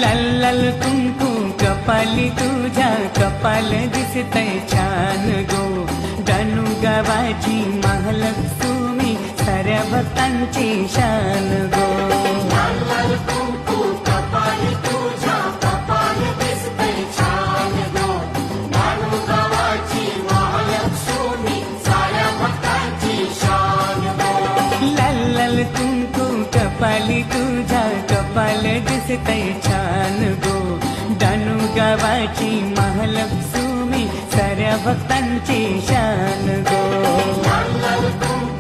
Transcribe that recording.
लाल लाल कुंकू कपाली तुझ्या कपाल दिसतय छान गो डणू गावाची महालक्ष्मी साऱ्या भक्तांची शान गो लाल लाल कुंकू कपाली तुझ्या कपाल दिसतय छान गो डणू गावाची महालक्ष्मी साऱ्या भक्तांची शान गो लाल लाल कुंकू कपाली तुझ्या कपाल दिसतय छान गो डणू गावाची महालक्ष्मी साऱ्या भक्तांची शान गो लाल लाल कुंकू